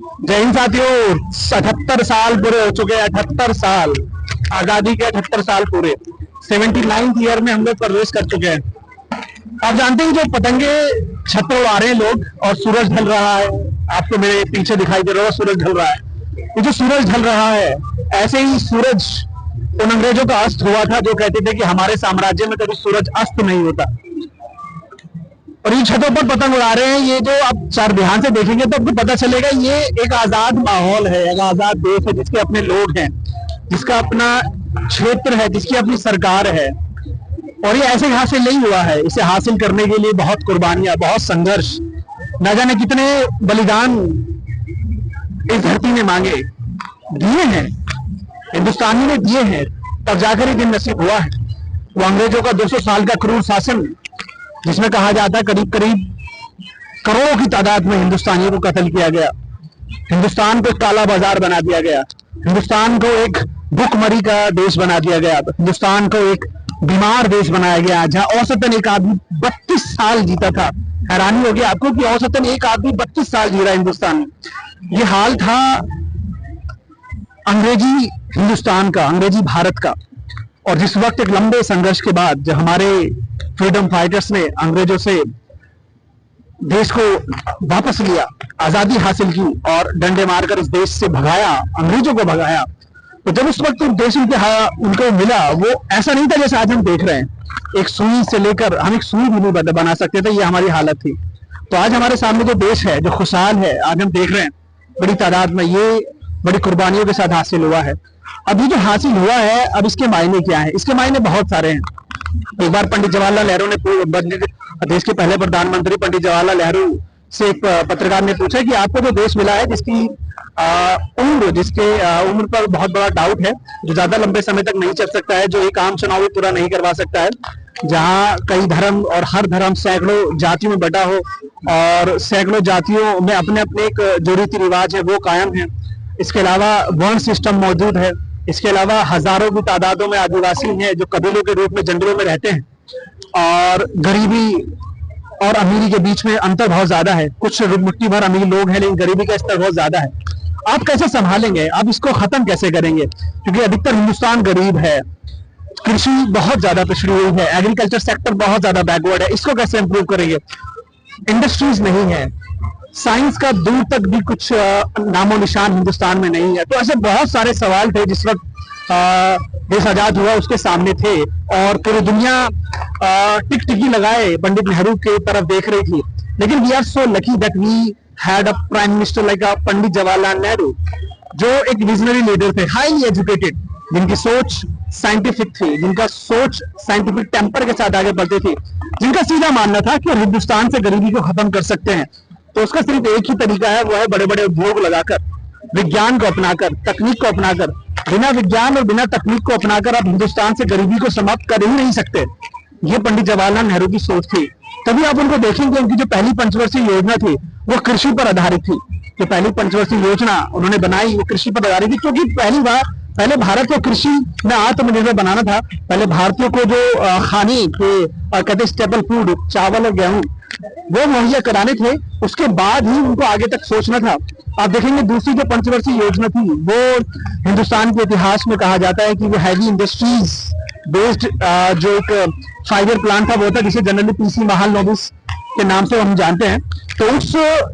जय हिंद साथियों। 78 साल पूरे हो चुके हैं। 78 साल आजादी के 78 साल पूरे। 79th ईयर में हम लोग प्रवेश कर चुके हैं। आप जानते हैं जो पतंगे छत पर उड़ा रहे हैं लोग और सूरज ढल रहा है, आपको मेरे पीछे दिखाई दे रहा है सूरज ढल रहा है। ये जो सूरज ढल रहा है, ऐसे ही सूरज उन अंग्रेजों का अस्त हुआ था जो कहते थे कि हमारे साम्राज्य में कभी सूरज अस्त नहीं होता। और इन छतों पर पतंग उड़ा रहे हैं। ये जो आप चार ध्यान से देखेंगे तो आपको पता चलेगा ये एक आजाद माहौल है, एक आजाद देश है जिसके अपने लोग हैं, जिसका अपना क्षेत्र है, जिसकी अपनी सरकार है। और ये ऐसे हासिल नहीं हुआ है। इसे हासिल करने के लिए बहुत कुर्बानियां, बहुत संघर्ष, न जाने कितने बलिदान इस धरती ने मांगे, दिए हैं, हिंदुस्तानी ने दिए हैं, तब जाकर ये दिन नसीब हुआ है। वो अंग्रेजों का 200 साल का क्रूर शासन, जिसमें कहा जाता है करीब करीब करोड़ों की तादाद में हिंदुस्तानियों को कत्ल किया गया, हिंदुस्तान को काला बाजार बना दिया गया, हिंदुस्तान को एक भूखमरी का देश बना दिया गया, हिंदुस्तान को एक बीमार देश बनाया गया, जहां औसतन एक आदमी 32 साल जीता था। हैरानी होगी आपको कि औसतन एक आदमी 32 साल जी रहा है हिंदुस्तान में। ये हाल था अंग्रेजी हिंदुस्तान का, अंग्रेजी भारत का। और जिस वक्त एक लंबे संघर्ष के बाद जब हमारे फ्रीडम फाइटर्स ने अंग्रेजों से देश को वापस लिया, आजादी हासिल की और डंडे मारकर इस देश से भगाया, अंग्रेजों को भगाया, तो जब उस वक्त देश उनको मिला, वो ऐसा नहीं था जैसे आज हम देख रहे हैं। एक सुई से लेकर हम एक सुई भी नहीं बना सकते थे, ये हमारी हालत थी। तो आज हमारे सामने जो देश है, जो खुशहाल है, आज हम देख रहे हैं बड़ी तादाद में, ये बड़ी कुर्बानियों के साथ हासिल हुआ है। अभी जो हासिल हुआ है, अब इसके मायने क्या है? इसके मायने बहुत सारे हैं। एक बार पंडित जवाहरलाल नेहरू ने, देश के पहले प्रधानमंत्री पंडित जवाहरलाल नेहरू से एक पत्रकार ने पूछा कि आपको जो देश मिला है, जिसकी उम्र पर बहुत बड़ा डाउट है, जो ज्यादा लंबे समय तक नहीं चल सकता है, जो एक आम चुनाव भी पूरा नहीं करवा सकता है, जहां कई धर्म और हर धर्म सैकड़ों जातियों में बटा हो और सैकड़ों जातियों में अपने अपने एक जो रीति रिवाज है वो कायम है। इसके अलावा वर्ण सिस्टम मौजूद है। इसके अलावा हजारों की तादादों में आदिवासी हैं जो कबीलों के रूप में जंगलों में रहते हैं। और गरीबी और अमीरी के बीच में अंतर बहुत ज्यादा है। कुछ मुट्ठी भर अमीर लोग हैं, लेकिन गरीबी का स्तर बहुत ज्यादा है। आप कैसे संभालेंगे? आप इसको खत्म कैसे करेंगे? क्योंकि अधिकतर हिंदुस्तान गरीब है, कृषि बहुत ज्यादा पिछड़ी हुई है, एग्रीकल्चर सेक्टर बहुत ज्यादा बैकवर्ड है, इसको कैसे इंप्रूव करेंगे? इंडस्ट्रीज नहीं है, साइंस का दूर तक भी कुछ नामो निशान हिंदुस्तान में नहीं है। तो ऐसे बहुत सारे सवाल थे जिस वक्त देश आजाद हुआ उसके सामने थे और पूरी दुनिया टिकटिकी लगाए पंडित नेहरू की तरफ देख रही थी। लेकिन we are so lucky that we had a prime minister like Pandit Jawaharlal Nehru, जो एक विजनरी लीडर थे, हाईली एजुकेटेड, जिनकी सोच साइंटिफिक थी, जिनका सोच साइंटिफिक टेम्पर के साथ आगे बढ़ती थी, जिनका सीधा मानना था कि हिंदुस्तान से गरीबी को खत्म कर सकते हैं। तो उसका सिर्फ एक ही तरीका है, वो है बड़े बड़े उद्योग लगाकर, विज्ञान को अपनाकर, तकनीक को अपनाकर। बिना विज्ञान और बिना तकनीक को अपनाकर आप हिंदुस्तान से गरीबी को समाप्त कर ही नहीं सकते। ये पंडित जवाहरलाल नेहरू की सोच थी। तभी आप उनको देखेंगे, उनकी जो पहली पंचवर्षीय योजना थी वो कृषि पर आधारित थी। जो पहली पंचवर्षीय योजना उन्होंने बनाई वो कृषि पर आधारित थी, क्योंकि पहले भारत को कृषि में आत्मनिर्भर बनाना था। पहले भारतीयों को जो खाने के कहते स्टेपल फूड, चावल और गेहूं, वो मुहैया कराने थे, उसके बाद ही उनको आगे तक सोचना था। आप देखेंगे दूसरी जो पंचवर्षीय योजना थी वो हिंदुस्तान के इतिहास में कहा जाता है कि वो हैवी इंडस्ट्रीज बेस्ड जो एक 5 ईयर प्लान था वो था, जिसे जनरली पीसी महाल नोबिस के नाम से हम जानते हैं। तो उस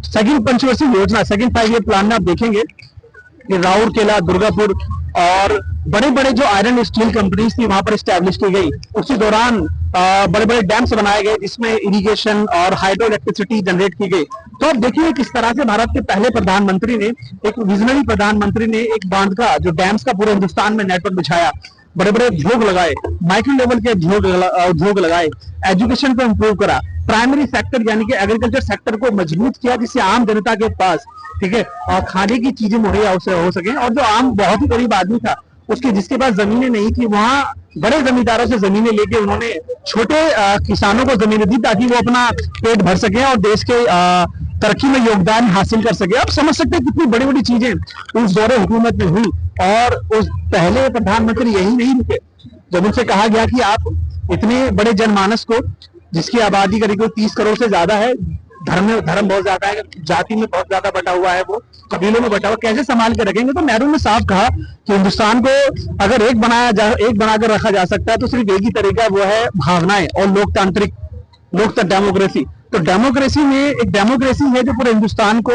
सेकंड पंचवर्षीय योजना, सेकंड 5 ईयर प्लान में आप देखेंगे कि राउरकेला, दुर्गापुर और बड़े बड़े जो आयरन स्टील कंपनीज थी वहां पर स्टैब्लिश की गई। उसी दौरान बड़े बड़े डैम्स बनाए गए जिसमें इरिगेशन और हाइड्रो इलेक्ट्रिसिटी जनरेट की गई। तो आप देखिए किस तरह से भारत के पहले प्रधानमंत्री ने, एक विजनरी प्रधानमंत्री ने एक बांध का, जो डैम्स का पूरे हिंदुस्तान में नेटवर्क बिछाया, बड़े बड़े उद्योग लगाए, माइक्रो लेवल के उद्योग लगाए, एजुकेशन को इम्प्रूव करा, प्राइमरी सेक्टर यानी कि एग्रीकल्चर सेक्टर को मजबूत किया, जिससे आम जनता के पास, ठीक है, और खाने की चीजें मुहैया हो सके। और जो आम बहुत ही गरीब आदमी था, उसके जिसके पास जमीनें नहीं थी, वहां बड़े जमींदारों से जमीनें लेके उन्होंने छोटे किसानों को जमीनें दी ताकि वो अपना पेट भर सके और देश के तरक्की में योगदान हासिल कर सके। आप समझ सकते हैं कितनी बड़ी बड़ी चीजें उस दौरे हुकूमत में हुई। और उस पहले प्रधानमंत्री यही नहीं रुके, जब उनसे कहा गया कि आप इतने बड़े जनमानस को, जिसकी आबादी करीब 30 करोड़ से ज्यादा है, धर्म बहुत ज्यादा है, जाति में बहुत ज्यादा बटा हुआ है, वो कबीलों में बटा हुआ, कैसे संभाल के रखेंगे? तो नेहरू ने साफ कहा कि हिंदुस्तान को अगर एक बनाकर रखा जा सकता है तो सिर्फ एक ही तरीका, वो है भावनाएं और लोकतंत्र, डेमोक्रेसी। तो डेमोक्रेसी में एक डेमोक्रेसी है जो पूरे हिंदुस्तान को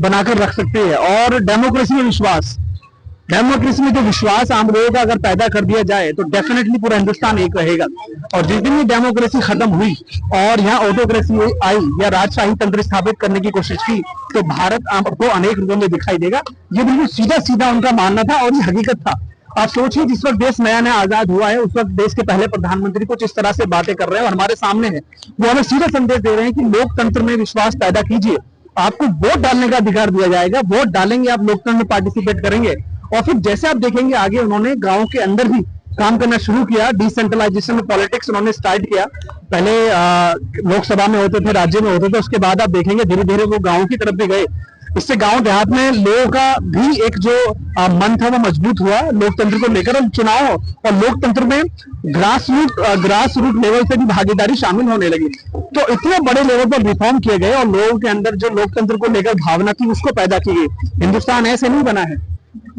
बनाकर रख सकती है, और डेमोक्रेसी में जो विश्वास आम लोगों का अगर पैदा कर दिया जाए तो डेफिनेटली पूरा हिंदुस्तान एक रहेगा। और जिस दिन ये डेमोक्रेसी खत्म हुई और यहाँ ऑटोक्रेसी आई या राजशाही तंत्र स्थापित करने की कोशिश की, तो भारत आपको अनेक रूपों में दिखाई देगा। ये बिल्कुल सीधा सीधा उनका मानना था और ये हकीकत था। आप सोचिए, जिस वक्त देश नया नया आजाद हुआ है, उस वक्त देश के पहले प्रधानमंत्री कुछ इस तरह से बातें कर रहे हैं और हमारे सामने है, वो हमें सीधा संदेश दे रहे हैं कि लोकतंत्र में विश्वास पैदा कीजिए, आपको वोट डालने का अधिकार दिया जाएगा, वोट डालेंगे आप, लोकतंत्र में पार्टिसिपेट करेंगे। और फिर जैसे आप देखेंगे आगे, उन्होंने गांव के अंदर भी काम करना शुरू किया, डिसेंट्रलाइजेशन में पॉलिटिक्स उन्होंने स्टार्ट किया। पहले लोकसभा में होते थे, राज्य में होते थे, उसके बाद आप देखेंगे धीरे धीरे वो गाँव की तरफ भी गए। इससे गांव देहात में लोगों का भी एक जो मन था वो मजबूत हुआ लोकतंत्र को लेकर, और चुनाव और लोकतंत्र में ग्रास रूट लेवल से भी भागीदारी शामिल होने लगी। तो इतने बड़े लेवल पर रिफॉर्म किए गए और लोगों के अंदर जो लोकतंत्र को लेकर भावना थी उसको पैदा की गई। हिंदुस्तान ऐसे नहीं बना है,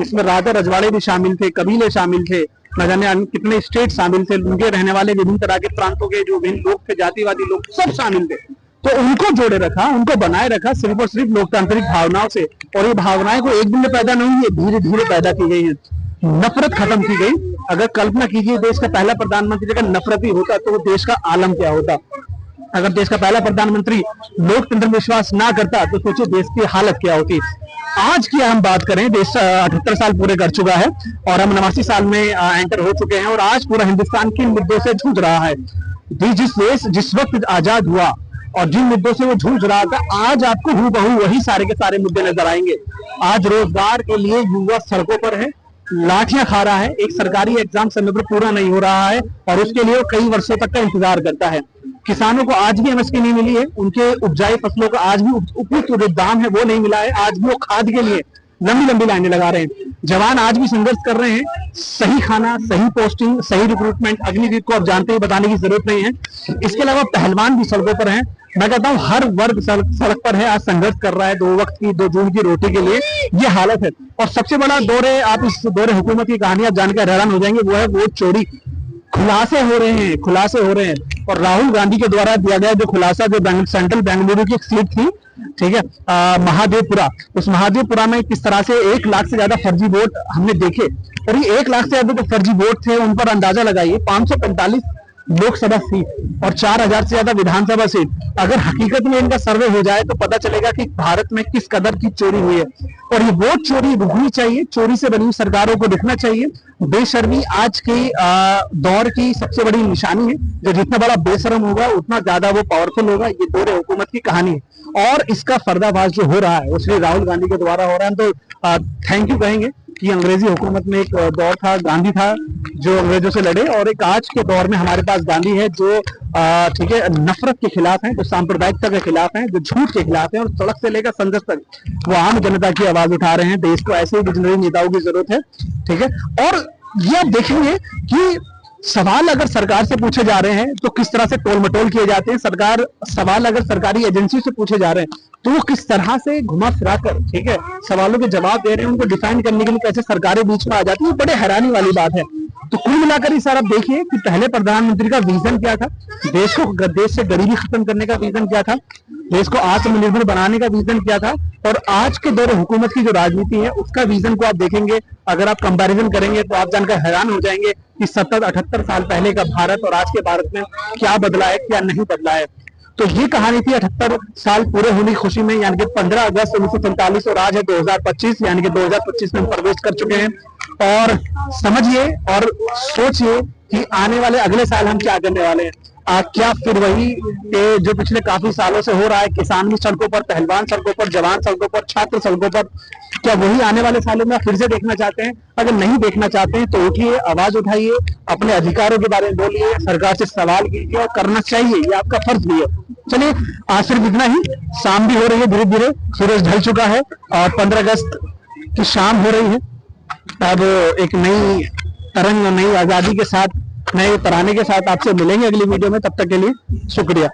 इसमें राजा रजवाड़े भी शामिल थे, कबीले शामिल थे, न जाने कितने स्टेट शामिल थे, उनके रहने वाले विभिन्न तरह के प्रांतों के जो विभिन्न लोग थे, जातिवादी लोग सब शामिल थे। तो उनको जोड़े रखा, उनको बनाए रखा सिर्फ और सिर्फ लोकतांत्रिक भावनाओं से। और ये भावनाएं को एक दिन में पैदा नहीं हुई, धीरे धीरे पैदा की गई है। नफरत खत्म की गई। अगर कल्पना कीजिए देश का पहला प्रधानमंत्री अगर नफरती होता तो देश का आलम क्या होता। अगर देश का पहला प्रधानमंत्री लोकतंत्र में विश्वास ना करता तो सोचिए देश की हालत क्या होती। आज की हम बात करें, देश 78 साल पूरे कर चुका है और हम 89 साल में एंटर हो चुके हैं, और आज पूरा हिंदुस्तान किन मुद्दों से जूझ रहा है। जिस देश जिस वक्त आजाद हुआ और जिन मुद्दों से वो जूझ रहा था, आज आपको हूबहू वही सारे के सारे मुद्दे नजर आएंगे। आज रोजगार के लिए युवा सड़कों पर है, लाठियां खा रहा है, एक सरकारी एग्जाम समय पर पूरा नहीं हो रहा है और उसके लिए वो कई वर्षों तक का इंतजार करता है। किसानों को आज भी एमएसपी नहीं मिली है, उनके उपजाई फसलों का आज भी उपयुक्त जो दाम है वो नहीं मिला है। आज भी वो खाद के लिए लंबी लंबी लाइनें लगा रहे हैं। जवान आज भी संघर्ष कर रहे हैं। सही खाना, सही पोस्टिंग, सही रिक्रूटमेंट, अग्निवीर को आप जानते ही बताने की जरूरत नहीं है। इसके अलावा पहलवान भी सड़कों पर हैं। मैं कहता हूँ हर वर्ग सड़क पर है, आज संघर्ष कर रहा है 2 वक्त की 2 जून की रोटी के लिए। ये हालत है। और सबसे बड़ा दौरे, आप इस दौरे हुकूमत की कहानी आप जानकर हैरान हो जाएंगे, वो है वोट चोरी। खुलासे हो रहे हैं। और राहुल गांधी के द्वारा दिया गया जो खुलासा, जो सेंट्रल बेंगलुरु की एक सीट थी, ठीक है, महादेवपुरा, उस महादेवपुरा में किस तरह से 1 लाख से ज्यादा फर्जी वोट हमने देखे। और ये 1 लाख से ज्यादा जो फर्जी वोट थे उन पर अंदाजा लगाइए 545 लोकसभा सीट और 4000 से ज्यादा विधानसभा सीट। अगर हकीकत में इनका सर्वे हो जाए तो पता चलेगा कि भारत में किस कदर की चोरी हुई है। और ये वोट चोरी रुकनी चाहिए, चोरी से बनी सरकारों को दिखना चाहिए। बेशर्मी आज के दौर की सबसे बड़ी निशानी है। जो जितना बड़ा बेशरम होगा उतना ज्यादा वो पावरफुल होगा। ये दौरे हुकूमत की कहानी है और इसका पर्दाफाश जो हो रहा है वो श्री राहुल गांधी के द्वारा हो रहा है। तो थैंक यू कहेंगे कि अंग्रेजी हुकूमत में एक दौर था, गांधी था जो अंग्रेजों से लड़े, और एक आज के दौर में हमारे पास गांधी है जो ठीक है नफरत के खिलाफ है, जो सांप्रदायिकता के खिलाफ है, जो झूठ के खिलाफ है, और सड़क से लेकर संसद तक वो आम जनता की आवाज उठा रहे हैं। देश को ऐसे विजनरी नेताओं की जरूरत है, ठीक है। और ये आप देखेंगे कि सवाल अगर सरकार से पूछे जा रहे हैं तो किस तरह से टोल मटोल किए जाते हैं। सवाल अगर सरकारी एजेंसी से पूछे जा रहे हैं तो वो किस तरह से घुमा फिरा कर, ठीक है, सवालों के जवाब दे रहे हैं। उनको डिफाइन करने के लिए कैसे सरकारें बीच में आ जाती है, बड़े हैरानी वाली बात है। तो कुल मिलाकर ही सर आप देखिए कि पहले प्रधानमंत्री का विजन क्या था, देश से गरीबी खत्म करने का विजन क्या था, देश को आत्मनिर्भर बनाने का विजन क्या था, और आज के दौर हुकूमत की जो राजनीति है उसका विजन को आप देखेंगे, अगर आप कंपैरिजन करेंगे तो आप जानकर हैरान हो जाएंगे कि 70-78 साल पहले का भारत और आज के भारत में क्या बदला है, क्या नहीं बदला है। तो ये कहानी थी 78 साल पूरे होने की खुशी में, यानी कि 15 अगस्त 1947, और आज है 2025, यानी कि 2025 में हम प्रवेश कर चुके हैं। और समझिए और सोचिए कि आने वाले अगले साल हम क्या करने वाले हैं। क्या फिर वही जो पिछले काफी सालों से हो रहा है, किसान भी सड़कों पर, पहलवान सड़कों पर, जवान सड़कों पर, छात्र सड़कों पर, क्या वही आने वाले सालों में फिर से देखना चाहते हैं? अगर नहीं देखना चाहते हैं तो उठिए, आवाज उठाइए, अपने अधिकारों के बारे में बोलिए, सरकार से सवाल कीजिए, और करना चाहिए, ये आपका फर्ज भी है। चलिए आज सिर्फ इतना ही। शाम भी हो रही है, धीरे धीरे सूरज ढल चुका है और 15 अगस्त की शाम हो रही है। अब एक नई तरंग, नई आजादी के साथ, नए तराने के साथ आपसे मिलेंगे अगली वीडियो में। तब तक के लिए शुक्रिया।